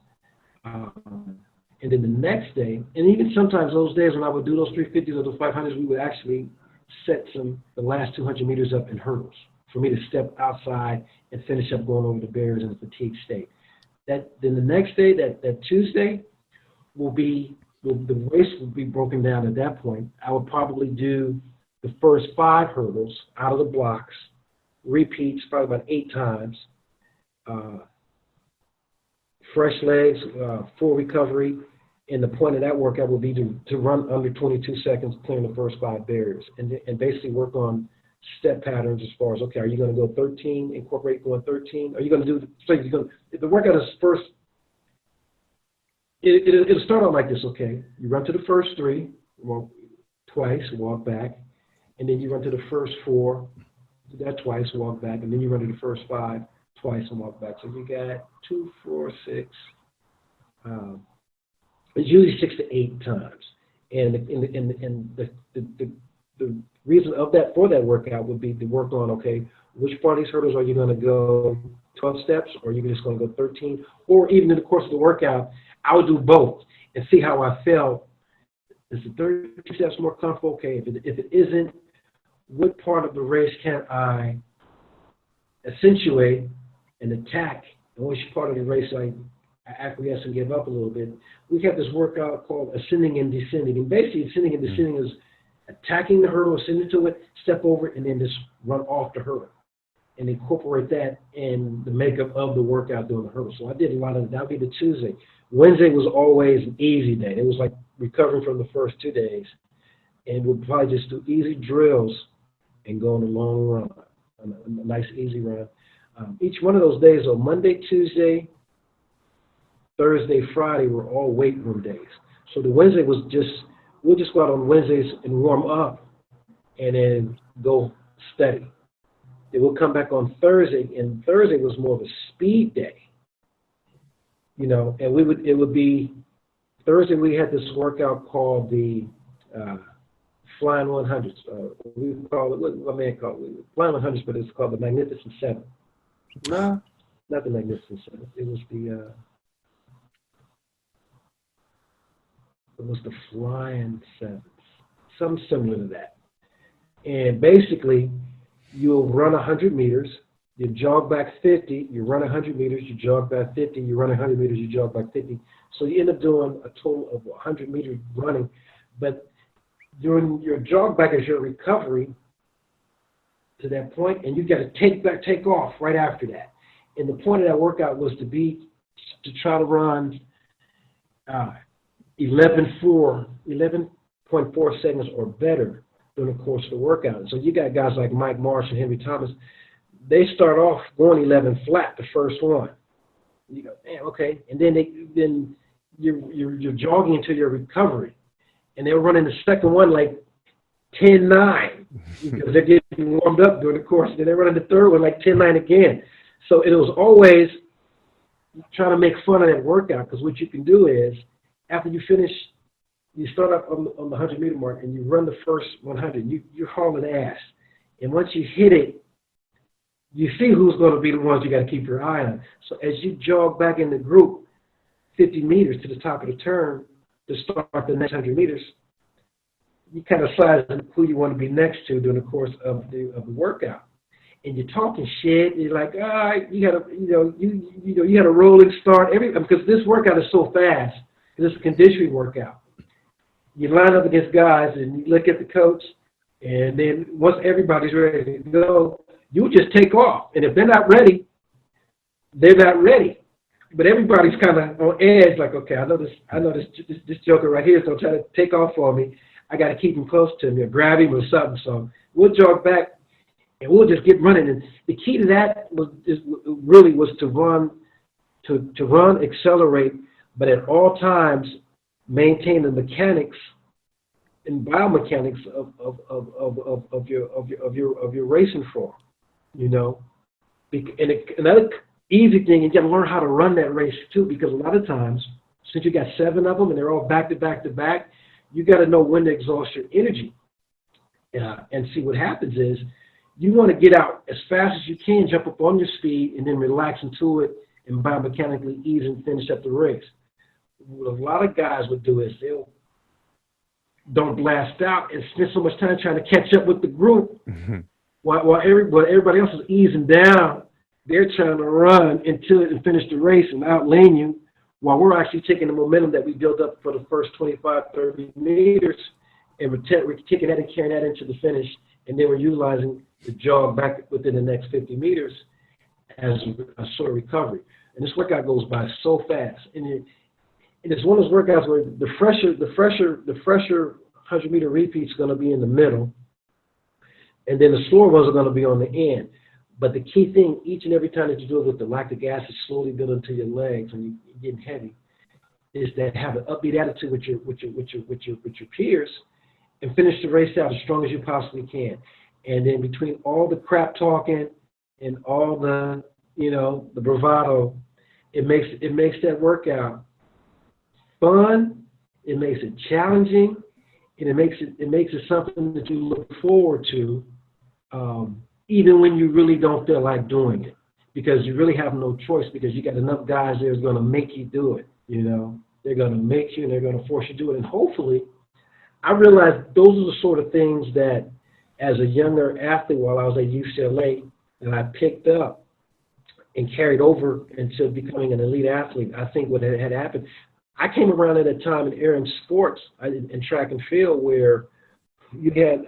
And then the next day, and even sometimes those days when I would do those 350s or those 500s, we would actually set the last 200 meters up in hurdles for me to step outside and finish up going over the barriers in a fatigue state. Then the next day, that Tuesday, the race will be broken down at that point. I would probably do the first 5 hurdles out of the blocks, repeats probably about 8 times, fresh legs, full recovery, and the point of that workout would be to run under 22 seconds clearing the first 5 barriers, and basically work on step patterns as far as, okay, are you going to go 13, incorporate going 13? Are you going to do, if the workout is first, it'll start out like this, okay? You run to the first 3, walk twice, walk back, and then you run to the first 4, do that twice, walk back, and then you run to the first 5 twice and walk back. So you got 2, 4, 6, it's usually 6 to 8 times. And the reason for that workout would be to work on, okay, which part of these hurdles are you going to go 12 steps, or are you just going to go 13? Or even in the course of the workout, I would do both and see how I felt. Is the 30 steps more comfortable? Okay, if it isn't, what part of the race can I accentuate and attack, and which part of the race I acquiesce and give up a little bit? We have this workout called ascending and descending. And basically, ascending and descending is attacking the hurdle, ascending to it, step over it, and then just run off the hurdle. And incorporate that in the makeup of the workout during the hurdle. So I did a lot of that. That would be the Tuesday. Wednesday was always an easy day. It was like recovering from the first 2 days. And we'll probably just do easy drills and go on a long run, a nice easy run. Each one of those days, on Monday, Tuesday, Thursday, Friday, were all weight room days. So the Wednesday was we'll just go out on Wednesdays and warm up and then go steady. Then we'll come back on Thursday, and Thursday was more of a speed day. And it would be Thursday. We had this workout called the Flying 100s. We call it, what my man called it, Flying 100s, but it's called the Magnificent 7. No, not the Magnificent 7. It was the Flying 7s, something similar to that. And basically, you'll run 100 meters, you jog back 50, you run 100 meters, you jog back 50, you run 100 meters, you jog back 50. So you end up doing a total of 100 meters running. But during your jog back is your recovery to that point, and you got to take off right after that. And the point of that workout was to try to run 11.4 seconds or better during the course of the workout. And so you got guys like Mike Marsh and Henry Thomas. They start off going 11 flat the first one. You go, man, okay, and then you're jogging into your recovery, and they're running the second one like 10.9 because they're getting warmed up during the course. Then they're running the third one like 10.9 again. So it was always trying to make fun of that workout, because what you can do is, after you finish, you start up on the 100-meter mark and you run the first 100. You're hauling ass. And once you hit it, you see who's going to be the ones you got to keep your eye on. So as you jog back in the group, 50 meters to the top of the turn to start the next 100 meters, you kind of size who you want to be next to during the course of the workout. And you're talking shit. You're like, you got to, you had a rolling start because this workout is so fast. It's a conditioning workout. You line up against guys and you look at the coach, and then once everybody's ready to go, you just take off. And if they're not ready, they're not ready. But everybody's kind of on edge, like, okay, I know this joker right here is going to try to take off for me. I got to keep him close to me or grab him or something. So we'll jog back and we'll just get running. And the key to that was to run, accelerate, but at all times maintain the mechanics and biomechanics of your racing form. And another easy thing, you got to learn how to run that race too, because a lot of times, since you got 7 of them and they're all back to back to back, you got to know when to exhaust your energy. And see what happens is you want to get out as fast as you can, jump up on your speed, and then relax into it and biomechanically ease and finish up the race. What a lot of guys would do is they'll don't blast out and spend so much time trying to catch up with the group while everybody else is easing down. They're trying to run into it and finish the race and outlane you, while we're actually taking the momentum that we built up for the first 25, 30 meters, and we're taking that and carrying that into the finish, and then we're utilizing the jog back within the next 50 meters as a sort of recovery. And this workout goes by so fast, and it's one of those workouts where the fresher 100-meter repeat's going to be in the middle, and then the slower ones are going to be on the end. But the key thing, each and every time that you do it with the lactic acid slowly building to your legs and you're getting heavy, is that have an upbeat attitude with your peers, and finish the race out as strong as you possibly can. And then between all the crap talking and all the the bravado, it makes that workout fun. It makes it challenging, and it makes it something that you look forward to. Even when you really don't feel like doing it, because you really have no choice, because you got enough guys there who's going to make you do it. They're going to make you, and they're going to force you to do it. And hopefully, I realized those are the sort of things that, as a younger athlete, while I was at UCLA, and I picked up and carried over into becoming an elite athlete. I think what had happened, I came around at a time in sports, in track and field, where you had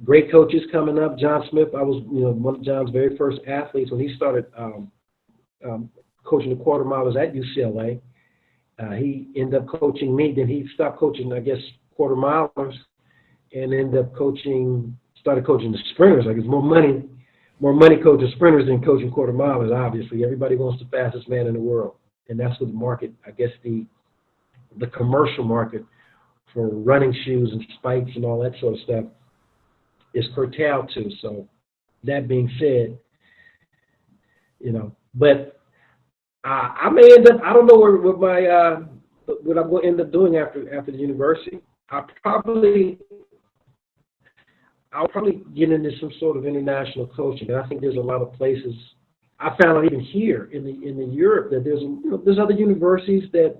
great coaches coming up. John Smith, I was, one of John's very first athletes when he started coaching the quarter milers at UCLA. He ended up coaching me. Then he stopped coaching, I guess, quarter milers, and ended up started coaching the sprinters. Like, it's more money coaching sprinters than coaching quarter milers. Obviously, everybody wants the fastest man in the world, and that's what the market, I guess, the commercial market for running shoes and spikes and all that sort of stuff is curtailed to. So that being said, but I may end up, I don't know what I'm going to end up doing after the university. I'll probably get into some sort of international coaching. And I think there's a lot of places. I found out even here in the Europe that there's other universities that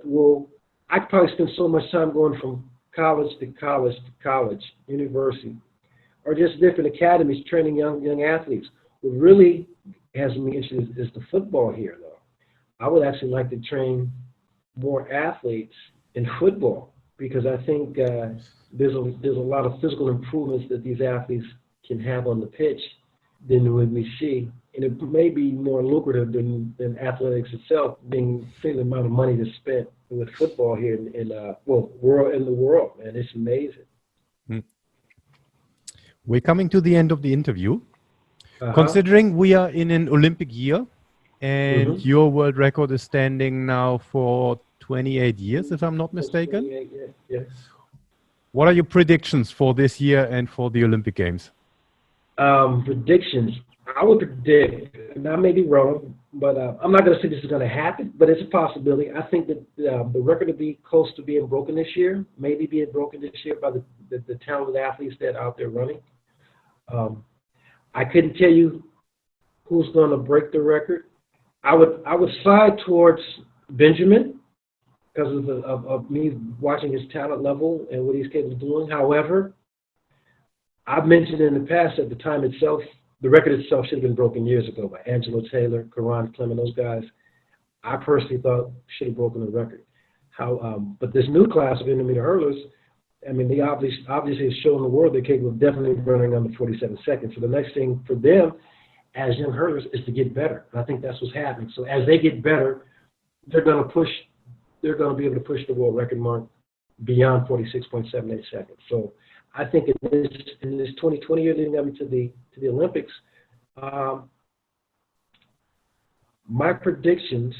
I could probably spend so much time going from college to college to college, university, or just different academies training young athletes. What really has me interested is the football here, though. I would actually like to train more athletes in football, because I think there's a lot of physical improvements that these athletes can have on the pitch than what we see, and it may be more lucrative than athletics itself, being the amount of money that's spent with football here in the world, man. It's amazing. We're coming to the end of the interview. Considering we are in an Olympic year, and your world record is standing now for 28 years, if I'm not mistaken. Yeah. What are your predictions for this year and for the Olympic Games? Predictions. I would predict, and I may be wrong, but I'm not going to say this is going to happen, but it's a possibility. I think that the record will be close to being broken this year, maybe being broken this year by the talented athletes that are out there running. I couldn't tell you who's going to break the record. I would side towards Benjamin because of me watching his talent level and what he's capable of doing. However, I've mentioned in the past that the time itself, the record itself should have been broken years ago by Angelo Taylor, Karan Clement, those guys. I personally thought should have broken the record. But this new class of intermediate hurlers, I mean, they obviously have shown the world they're capable of definitely running under 47 seconds. So the next thing for them as young hurlers is to get better. And I think that's what's happening. So as they get better, they're going to be able to push the world record mark beyond 46.78 seconds. So I think in this 2020 year leading up to the Olympics, my predictions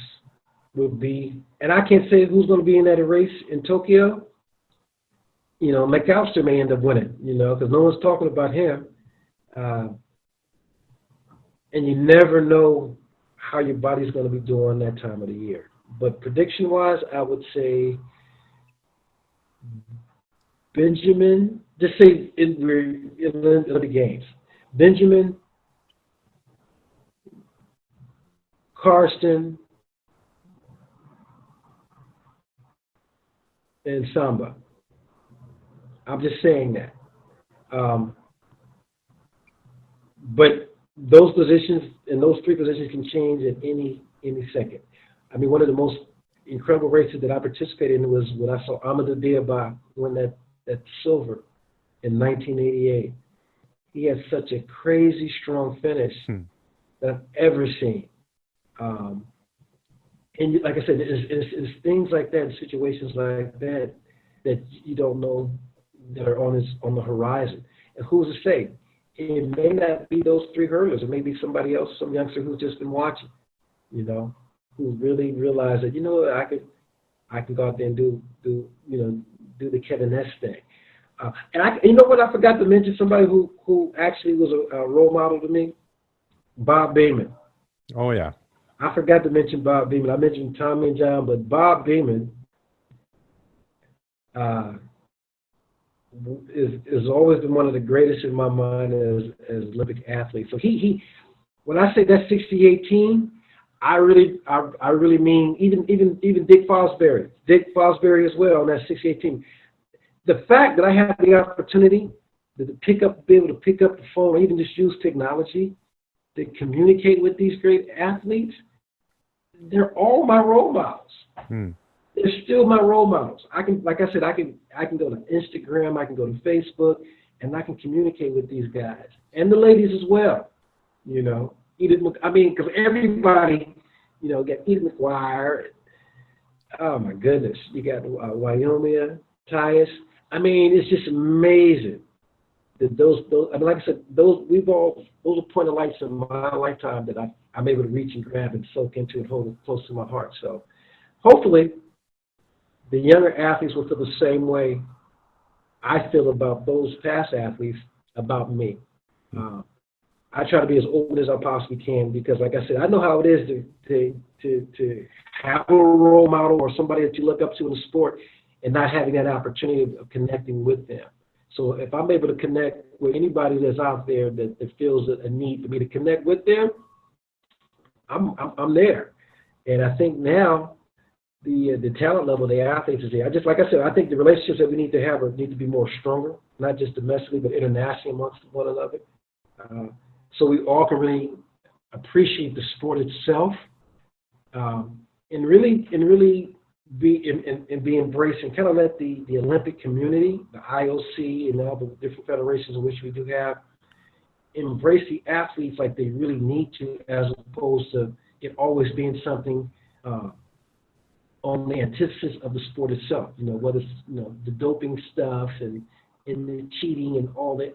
would be, and I can't say who's going to be in that race in Tokyo. You know, McAllister may end up winning, you know, because no one's talking about him. And you never know how your body's going to be doing that time of the year. But prediction-wise, I would say Benjamin, just say in the games. Benjamin, Karsten, and Samba. I'm just saying that. But those positions and those three positions can change at any second. I mean, one of the most incredible races that I participated in was when I saw Amadou Diaba win that silver in 1988. He had such a crazy strong finish that I've ever seen. And like I said, it's things like that, situations like that, that you don't know that are on the horizon. And who's to say? It may not be those three hurlers. It may be somebody else, some youngster who's just been watching, you know, who really realized that, you know, I can go out there and do the Kevin Ness thing. And you know what? I forgot to mention somebody who actually was a role model to me, Bob Beamon. Oh yeah. I forgot to mention Bob Beamon. I mentioned Tommy and John, but Bob Beamon is always been one of the greatest in my mind as Olympic athlete. So he when I say that 68 team, I really mean even Dick Fosbury as well on that 68 team. The fact that I have the opportunity to be able to pick up the phone, or even just use technology to communicate with these great athletes, they're all my role models. They're still my role models. I can, like I said, I can go to Instagram, I can go to Facebook, and I can communicate with these guys and the ladies as well. You know, because everybody, you know, got Edith McGuire. Oh my goodness, you got Wyoming, Tyus. I mean, it's just amazing that those. I mean, like I said, those are point of lights in my lifetime that I'm able to reach and grab and soak into and hold close to my heart. So, hopefully, the younger athletes will feel the same way I feel about those past athletes about me. I try to be as open as I possibly can because, like I said, I know how it is to have a role model or somebody that you look up to in the sport and not having that opportunity of connecting with them. So if I'm able to connect with anybody that's out there that feels a need for me to connect with them, I'm there. And I think now the talent level of the athletes is there. Like I said, I think the relationships that we need to have need to be more stronger, not just domestically, but internationally amongst one another. So we all can really appreciate the sport itself, and really be embraced and kind of let the Olympic community, the IOC, and all the different federations in which we do have, embrace the athletes like they really need to, as opposed to it always being something on the antithesis of the sport itself. You know, whether it's the doping stuff and the cheating and all the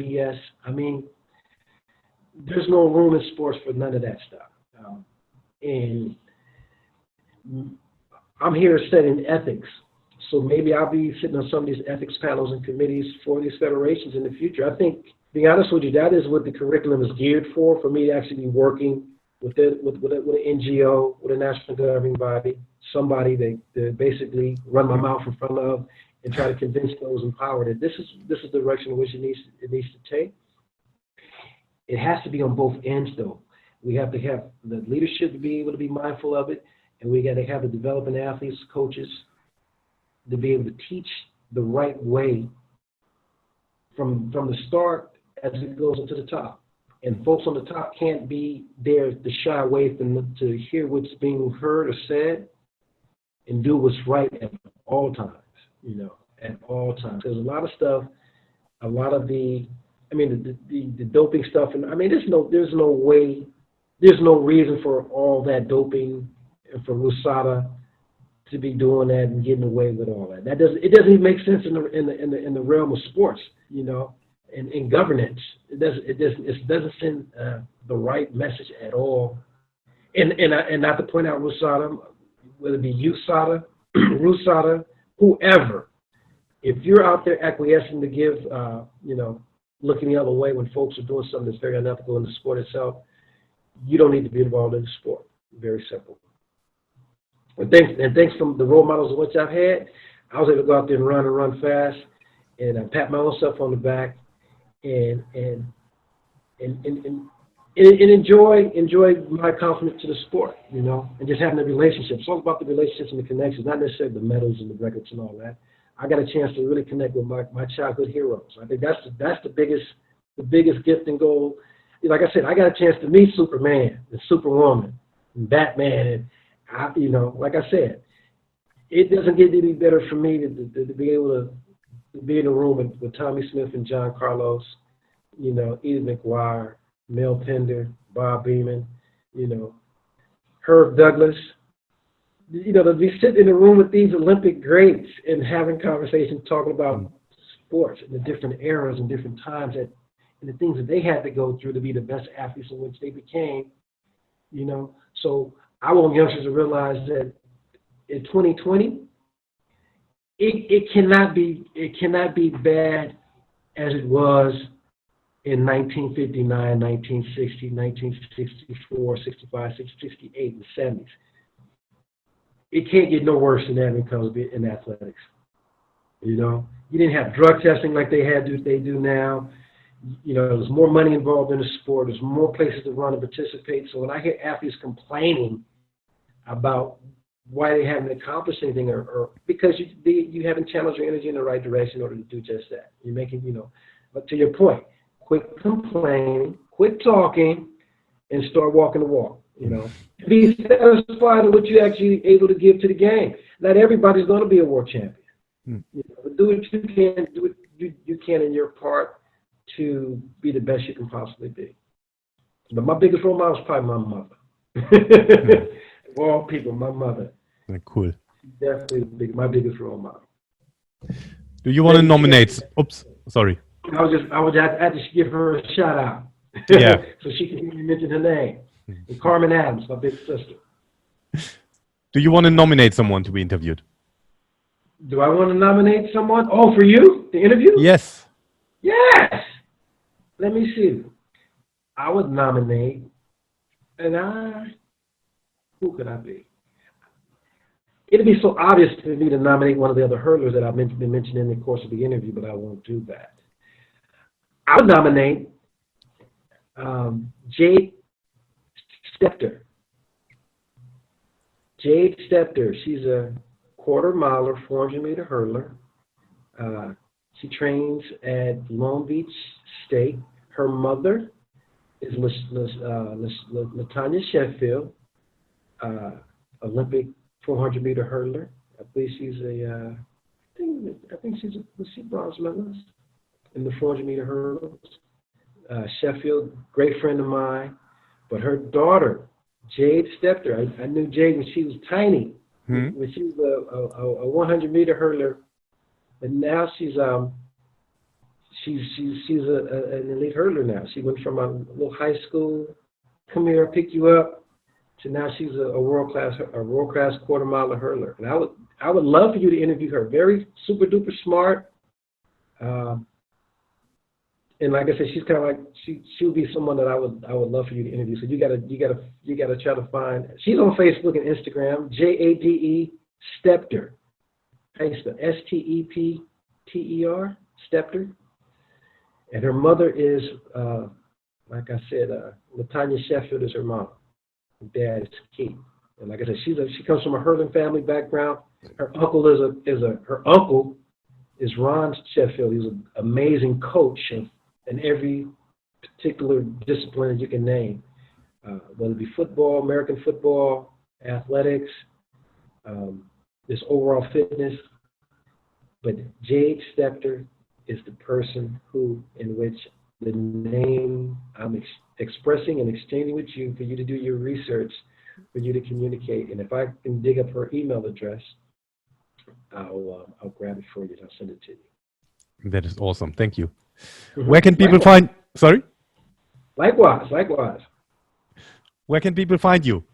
BS. I mean, there's no room in sports for none of that stuff. And I'm here studying ethics, so maybe I'll be sitting on some of these ethics panels and committees for these federations in the future. I think, to be honest with you, that is what the curriculum is geared for me to actually be working with an NGO, with a national governing body, somebody that basically run my mouth in front of and try to convince those in power that this is the direction in which it needs to take. It has to be on both ends, though. We have to have the leadership to be able to be mindful of it, and we got to have the developing athletes, coaches, to be able to teach the right way from the start as it goes into the top. And folks on the top can't be there to shy away from to hear what's being heard or said and do what's right at all times, at all times. There's a lot of stuff, a lot of the doping stuff, and there's no reason for all that doping and for USADA to be doing that and getting away with all that. It doesn't even make sense in the realm of sports, and in governance. It doesn't send the right message at all. And not to point out USADA, whether it be USADA, RUSADA, whoever, if you're out there acquiescing to give, looking the other way when folks are doing something that's very unethical in the sport itself, you don't need to be involved in the sport. Very simple. And thanks from the role models of which I've had, I was able to go out there and run fast, and pat my own self on the back, and enjoy my accomplishment to the sport, and just having the relationships. It's all about the relationships and the connections, not necessarily the medals and the records and all that. I got a chance to really connect with my childhood heroes. I think that's the biggest gift and goal. Like I said, I got a chance to meet Superman and Superwoman and Batman, and like I said, it doesn't get any better for me to be able to be in a room with Tommy Smith and John Carlos, Edith McGuire, Mel Pender, Bob Beamon, Herb Douglas. To be sitting in a room with these Olympic greats and having conversations talking about sports and the different eras and different times and the things that they had to go through to be the best athletes in which they became, So I want youngsters to realize that in 2020, it cannot be bad as it was in 1959, 1960, 1964, 65, 68, and 70s. It can't get no worse than that when it comes to in athletics. You didn't have drug testing like they do now. There's more money involved in the sport. There's more places to run and participate. So when I hear athletes complaining about why they haven't accomplished anything, or because you haven't channeled your energy in the right direction in order to do just that, you're making, But to your point, quit complaining, quit talking, and start walking the walk. Be satisfied with what you're actually able to give to the game. Not everybody's going to be a world champion. But do what you can. Do what you can in your part to be the best you can possibly be. But my biggest role model is probably my mother. Of all people, my mother. Cool. Definitely my biggest role model. Do you want to nominate? Oops, sorry. I had to give her a shout out. Yeah. So she can hear me mention her name. And Carmen Adams, my big sister. Do you want to nominate someone to be interviewed? Do I want to nominate someone? Oh, for you? The interview? Yes. Yes! Let me see. I would nominate, who could I be? It'd be so obvious to me to nominate one of the other hurlers that I've been mentioned in the course of the interview, but I won't do that. I would nominate Jade Stepter. Jade Stepter. She's a quarter miler, 400-meter hurler. She trains at Long Beach State. Her mother is Latanya Sheffield, Olympic 400-meter hurler. I believe she's I think she's a bronze medalist in the 400-meter hurdles. Sheffield, great friend of mine. But her daughter, Jade Stepter, I knew Jade when she was tiny, when she was a 100-meter hurler, and now she's an elite hurler now. She went from a little high school, come here, pick you up, to now she's a world class quarter miler hurler. And I would love for you to interview her. Very super duper smart. And like I said, she's kind of like she'll be someone that I would love for you to interview. So you gotta try to find. She's on Facebook and Instagram. Jade Stepter. How you spell Stepter? Stepter. And her mother is like I said, LaTanya Sheffield is her mom. Her dad is Keith. And like I said, she comes from a hurling family background. Her uncle her uncle is Ron Sheffield. He's an amazing coach in every particular discipline you can name, whether it be football, American football, athletics, this overall fitness. But Jade Stechter is the person in which the name I'm expressing and exchanging with you for you to do your research, for you to communicate. And if I can dig up her email address, I'll grab it for you and I'll send it to you. That is awesome. Thank you. Where can people find? Sorry. Likewise. Where can people find you?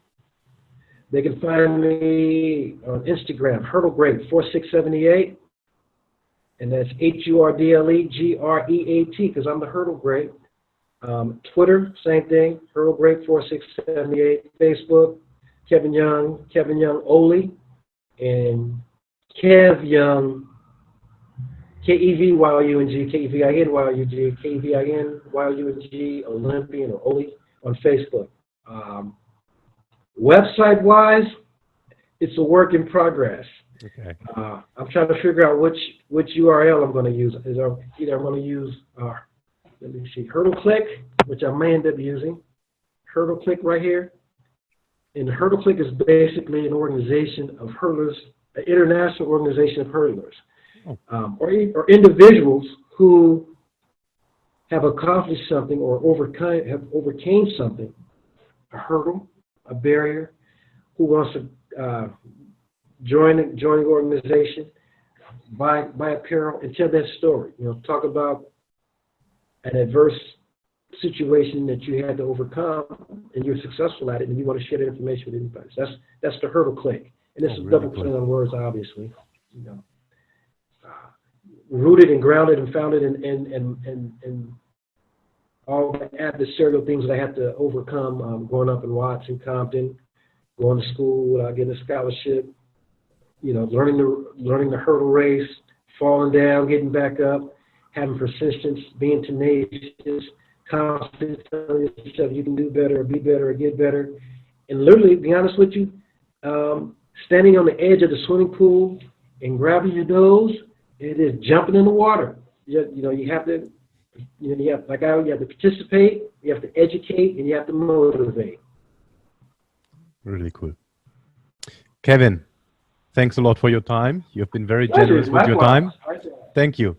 They can find me on Instagram, Hurdle Great 4678, and that's HURDLEGREAT because I'm the Hurdle Great. Twitter, same thing, Hurdle Great 4678. Facebook, Kevin Young Oli, and Kev Young, KEVYOUNG, KEVINYOUG, Olympian or Oli on Facebook. Website-wise, it's a work in progress. Okay. I'm trying to figure out which URL I'm going to use. Either I'm going to use, let me see, HurdleClick, which I may end up using. HurdleClick right here. And HurdleClick is basically an organization of hurdlers, an international organization of hurdlers, or individuals who have accomplished something or overcame something, a hurdle, a barrier, who wants to join the organization, buy apparel, and tell that story. Talk about an adverse situation that you had to overcome, and you're successful at it, and you want to share that information with anybody. So that's the HurdleClick, and this is really double play on words, obviously. Rooted and grounded and founded in all the adversarial things that I had to overcome growing up in Watson, Compton, going to school without getting a scholarship, learning the hurdle race, falling down, getting back up, having persistence, being tenacious, constantly telling yourself you can do better or be better or get better. And literally, to be honest with you, standing on the edge of the swimming pool and grabbing your nose, it is jumping in the water. You have to. You have to participate, you have to educate, and you have to motivate. Really cool. Kevin, thanks a lot for your time. You've been very generous with your time. Thank you.